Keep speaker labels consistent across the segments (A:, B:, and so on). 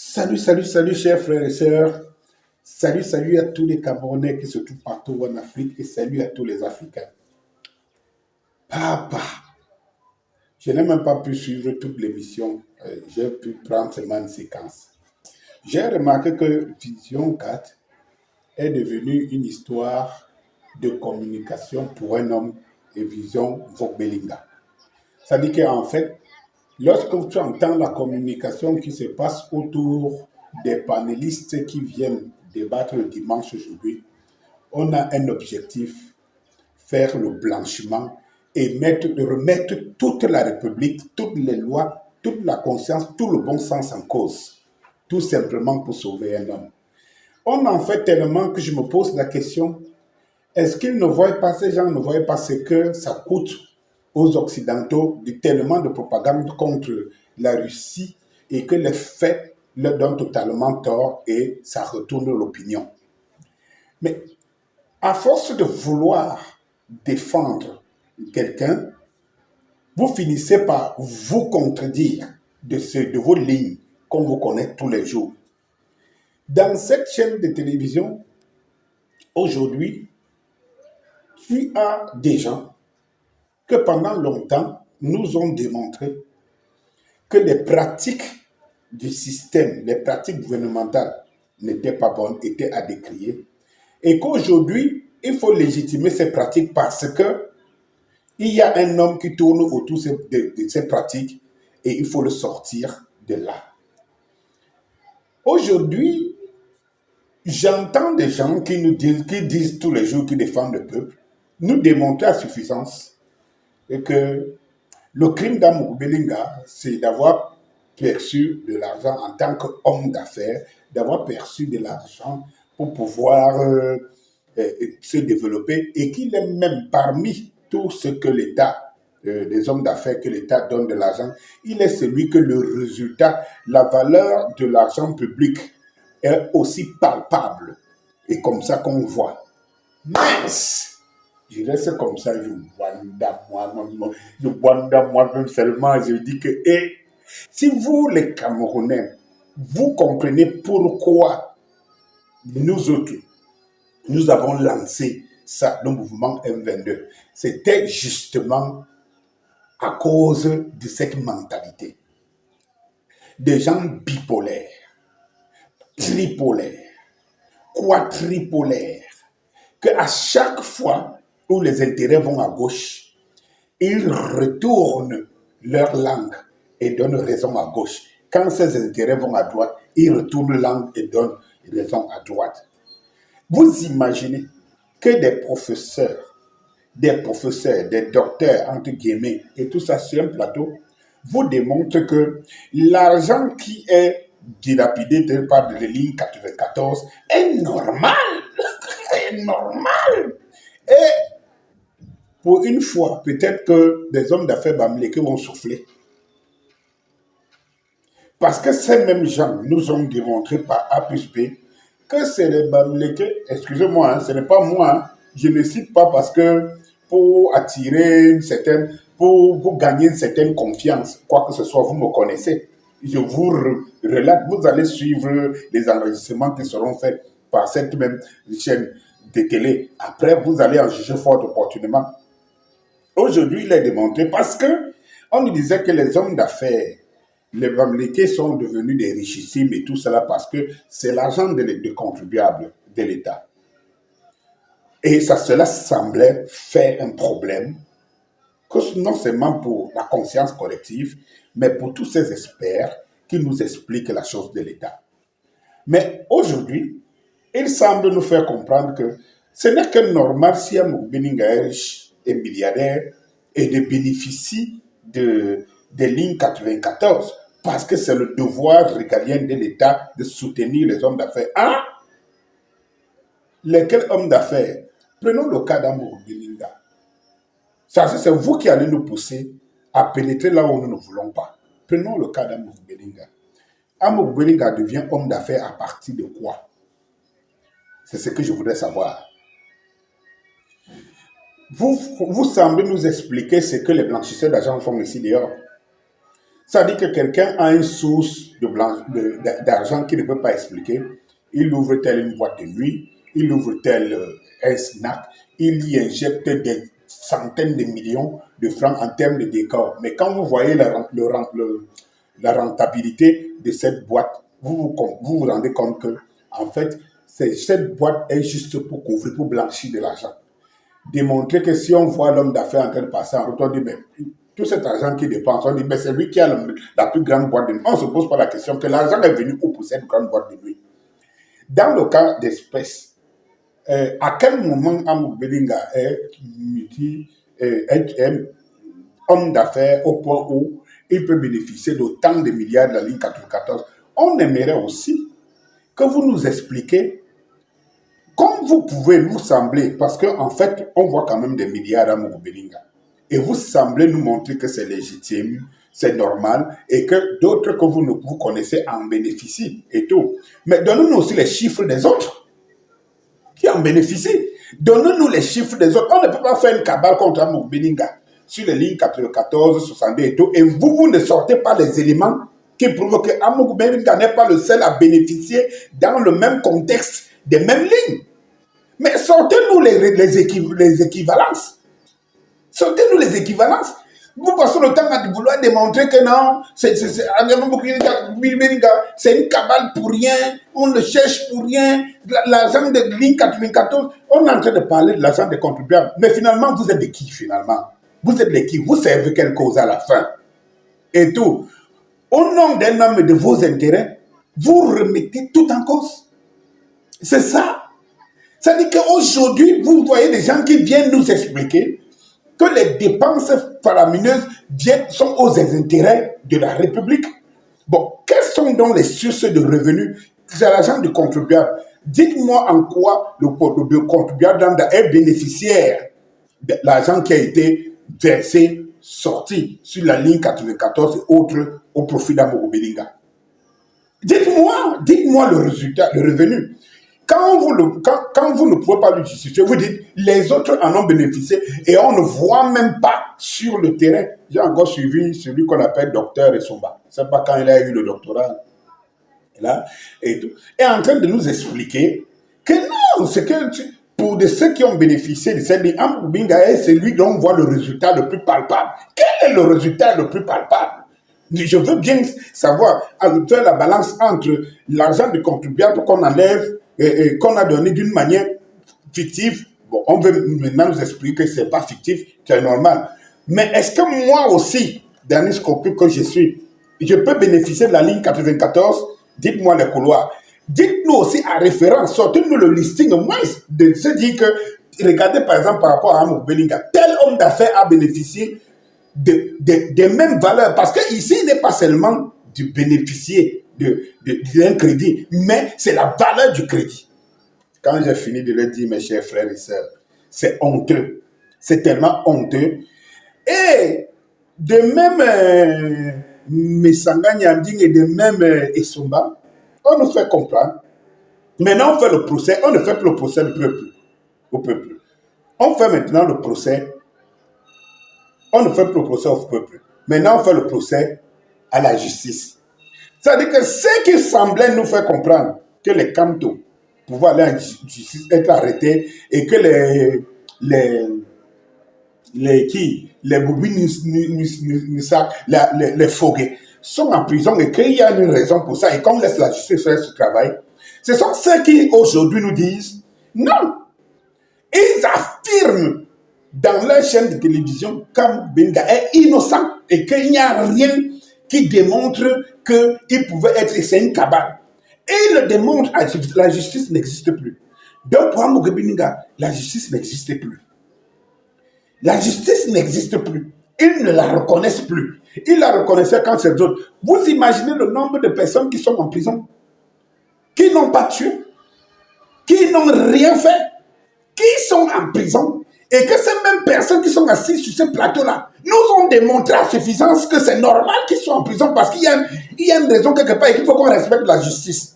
A: Salut, chers frères et sœurs. Salut à tous les Camerounais qui se trouvent partout en Afrique et salut à tous les Africains. Papa, je n'ai même pas pu suivre toute l'émission. J'ai pu prendre seulement une séquence. J'ai remarqué que Vision 4 est devenue une histoire de communication pour un homme et Vision Vogbelinga. Ça dit qu'en fait, lorsque tu entends la communication qui se passe autour des panélistes qui viennent débattre le dimanche aujourd'hui, on a un objectif, faire le blanchiment et remettre toute la République, toutes les lois, toute la conscience, tout le bon sens en cause, tout simplement pour sauver un homme. On en fait tellement que je me pose la question, est-ce qu'ils ne voient pas, ces gens ne voient pas ce que ça coûte aux Occidentaux de tellement de propagande contre la Russie et que les faits leur donnent totalement tort et ça retourne l'opinion. Mais à force de vouloir défendre quelqu'un, vous finissez par vous contredire de vos lignes qu'on vous connaît tous les jours. Dans cette chaîne de télévision, aujourd'hui, tu as des gens que pendant longtemps nous ont démontré que les pratiques du système, les pratiques gouvernementales n'étaient pas bonnes, étaient à décrier, et qu'aujourd'hui, il faut légitimer ces pratiques parce que il y a un homme qui tourne autour de ces pratiques et il faut le sortir de là. Aujourd'hui, j'entends des gens qui disent tous les jours qu'ils défendent le peuple, nous démontrer à suffisance et que le crime d'Amour Belinga, c'est d'avoir perçu de l'argent en tant qu'homme d'affaires, d'avoir perçu de l'argent pour pouvoir se développer et qu'il est même parmi tout ce que l'État, les hommes d'affaires que l'État donne de l'argent, il est celui que le résultat, la valeur de l'argent public est aussi palpable et comme ça qu'on voit. Mince! Je reste comme ça, je wanda moi-même seulement, je dis que, si vous les Camerounais, vous comprenez pourquoi nous autres, nous avons lancé ça, le mouvement M22. C'était justement à cause de cette mentalité. Des gens bipolaires, tripolaires, quadripolaires, qu'à chaque fois où les intérêts vont à gauche, ils retournent leur langue et donnent raison à gauche. Quand ces intérêts vont à droite, ils retournent leur langue et donnent raison à droite. Vous imaginez que des professeurs, des docteurs, entre guillemets, et tout ça sur un plateau, vous démontrent que l'argent qui est dilapidé par les lignes 94 est normal. est normal. Et pour une fois, peut-être que des hommes d'affaires bamileke vont souffler. Parce que ces mêmes gens nous ont démontré par A plus B que c'est les bamileke, excusez-moi, hein, ce n'est pas moi, hein, je ne cite pas parce que pour attirer une certaine, pour gagner une certaine confiance, quoi que ce soit, vous me connaissez. Je vous relate, vous allez suivre les enregistrements qui seront faits par cette même chaîne de télé. Après, vous allez en juger fort opportunément. Aujourd'hui, il est démontré parce que on nous disait que les hommes d'affaires, les Bamileke sont devenus des richissimes et tout cela parce que c'est l'argent des contribuables de l'État. Et cela semblait faire un problème, que non seulement pour la conscience collective, mais pour tous ces experts qui nous expliquent la chose de l'État. Mais aujourd'hui, il semble nous faire comprendre que ce n'est que normal si Amour Belinga est riche et milliardaire et de bénéficie des lignes 94 parce que c'est le devoir régalien de l'État de soutenir les hommes d'affaires. Ah! Lesquels hommes d'affaires? Prenons le cas d'Amour Belinga. Ça, c'est vous qui allez nous pousser à pénétrer là où nous ne voulons pas. Prenons le cas d'Amour Belinga. Amour Belinga devient homme d'affaires à partir de quoi? C'est ce que je voudrais savoir. Vous semblez nous expliquer ce que les blanchisseurs d'argent font ici dehors. Ça dit que quelqu'un a une source d'argent qu'il ne peut pas expliquer. Il ouvre telle une boîte de nuit, il ouvre tel un snack, il y injecte des centaines de millions de francs en termes de décor. Mais quand vous voyez la rentabilité de cette boîte, vous rendez compte que, en fait, cette boîte est juste pour couvrir, pour blanchir de l'argent. Démontrer que si on voit l'homme d'affaires en train de passer en route, on dit, mais tout cet argent qu'il dépense, on dit, mais c'est lui qui a la plus grande boîte de nuit. On ne se pose pas la question que l'argent est venu où pour cette grande boîte de nuit. Dans le cas d'espèce, à quel moment Amour Belinga est homme d'affaires au point où il peut bénéficier d'autant de milliards de la ligne 94? On aimerait aussi que vous nous expliquiez, comme vous pouvez nous sembler, parce qu'en fait, on voit quand même des milliards à Mogo-Belinga, et vous semblez nous montrer que c'est légitime, c'est normal, et que d'autres que vous connaissez en bénéficient et tout. Mais donnez-nous aussi les chiffres des autres qui en bénéficient. Donnez-nous les chiffres des autres. On ne peut pas faire une cabale contre Mogo-Belinga sur les lignes 94, 62 et tout, et vous ne sortez pas les éléments qui prouvent que Amogo Belinga n'est pas le seul à bénéficier dans le même contexte des mêmes lignes. Mais sortez-nous les équivalences. Sortez-nous les équivalences. Vous passez le temps à vouloir démontrer que non, c'est une cabale pour rien, on le cherche pour rien, l'argent de ligne 94, on est en train de parler de l'argent des contribuables. Mais finalement, vous êtes de qui finalement? Vous êtes de qui? Vous servez quelle cause à la fin? Et tout. Au nom d'un homme et de vos intérêts, vous remettez tout en cause. C'est ça. Ça dit qu'aujourd'hui, vous voyez des gens qui viennent nous expliquer que les dépenses faramineuses sont aux intérêts de la République. Bon, quelles sont donc les sources de revenus? C'est l'argent du contribuable. Dites-moi en quoi le contribuable est bénéficiaire de l'argent qui a été versé, sorti sur la ligne 94 et autres au profit d'Amogo Belinga. Dites-moi le résultat, le revenu. Quand vous ne pouvez pas le justifier, vous dites les autres en ont bénéficié et on ne voit même pas sur le terrain. J'ai encore suivi celui qu'on appelle docteur Essomba. Je ne sais pas quand il a eu le doctorat. Là, et tout. Et en train de nous expliquer que non, c'est que pour ceux qui ont bénéficié de cette ligne, Amogo Belinga est celui dont on voit le résultat le plus palpable. Quel est le résultat le plus palpable? Je veux bien savoir, faire la balance entre l'argent du contribuable qu'on enlève et qu'on a donné d'une manière fictive. Bon, on veut maintenant nous expliquer que ce n'est pas fictif, c'est normal. Mais est-ce que moi aussi, dernier scopie que je suis, je peux bénéficier de la ligne 94? Dites-moi les couloirs. Dites-nous aussi à référence, sortez-nous le listing au moins de se dire que, regardez par exemple par rapport à Amogo Belinga, tel homme d'affaires a bénéficié des mêmes valeurs. Parce qu'ici, il n'est pas seulement du bénéficier d'un crédit, mais c'est la valeur du crédit. Quand j'ai fini de le dire, mes chers frères et sœurs, c'est honteux. C'est tellement honteux. Et de même, Mesanga Nyanding et de même Essomba, on nous fait comprendre. Maintenant, on fait le procès. On ne fait plus le procès au peuple. On fait maintenant le procès. On ne fait plus le procès au peuple. Maintenant, on fait le procès à la justice. C'est-à-dire que ce qui semblait nous faire comprendre que les Kamto pouvaient aller en justice, être arrêtés, et que les Boubou Nissak, les Foguet sont en prison et qu'il y a une raison pour ça et qu'on laisse la justice faire ce travail. Ce sont ceux qui aujourd'hui nous disent non. Ils affirment dans leur chaîne de télévision qu'Amogo Belinga est innocent et qu'il n'y a rien qui démontre qu'il pouvait être, c'est une cabale. Et il le démontre, la justice n'existe plus. Donc pour Amogo Belinga, la justice n'existe plus. La justice n'existe plus. Ils ne la reconnaissent plus. Ils la reconnaissaient quand c'est d'autres. Vous imaginez le nombre de personnes qui sont en prison, qui n'ont pas tué, qui n'ont rien fait, qui sont en prison, et que ces mêmes personnes qui sont assises sur ce plateau-là nous ont démontré à suffisance que c'est normal qu'ils soient en prison parce qu'il y a une raison quelque part et qu'il faut qu'on respecte la justice.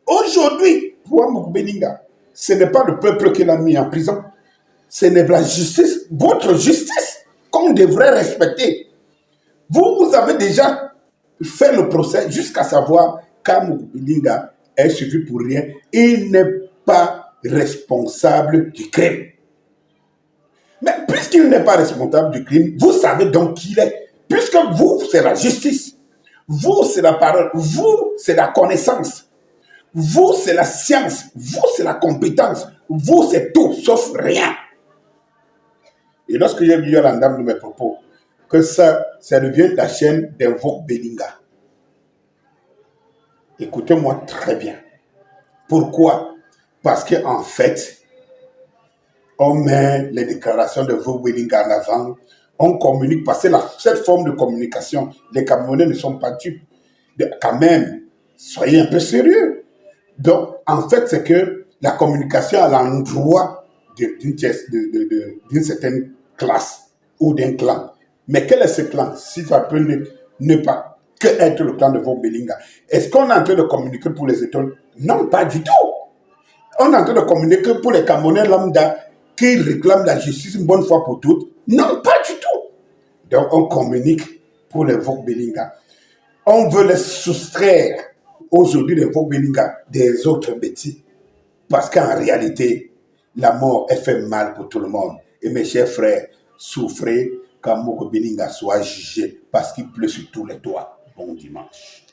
A: Aujourd'hui, pour Amogo Belinga, ce n'est pas le peuple qui l'a mis en prison, ce n'est pas la justice, votre justice qu'on devrait respecter. Vous avez déjà fait le procès jusqu'à savoir qu'Amogo Belinga est suivi pour rien. Il n'est pas responsable du crime. Mais puisqu'il n'est pas responsable du crime, vous savez donc qui il est. Puisque vous, c'est la justice. Vous, c'est la parole. Vous, c'est la connaissance. Vous, c'est la science. Vous, c'est la compétence. Vous, c'est tout, sauf rien. Et lorsque j'ai vu à l'entame de mes propos que ça devient la chaîne d'Invoque Belinga, écoutez-moi très bien. Pourquoi? Parce qu'en fait, on met les déclarations de Invoque Belinga en avant, on communique, parce que cette forme de communication, les Camerounais ne sont pas dupes. Quand même, soyez un peu sérieux. Donc, en fait, c'est que la communication à l'endroit d'une certaine classe ou d'un clan. Mais quel est ce clan? Si ça peut ne pas que être le clan de Invoque Belinga. Est-ce qu'on est en train de communiquer pour les étoiles? Non, pas du tout. On est en train de communiquer pour les Camerounais lambda qui réclament la justice une bonne fois pour toutes? Non, pas du tout. Donc, on communique pour les Invoque Belinga. On veut les soustraire aujourd'hui des Invoque Belinga des autres bêtises. Parce qu'en réalité, la mort est fait mal pour tout le monde. Et mes chers frères, souffrez qu'Amogo Belinga soit jugé parce qu'il pleut sur tous les toits. Bon dimanche.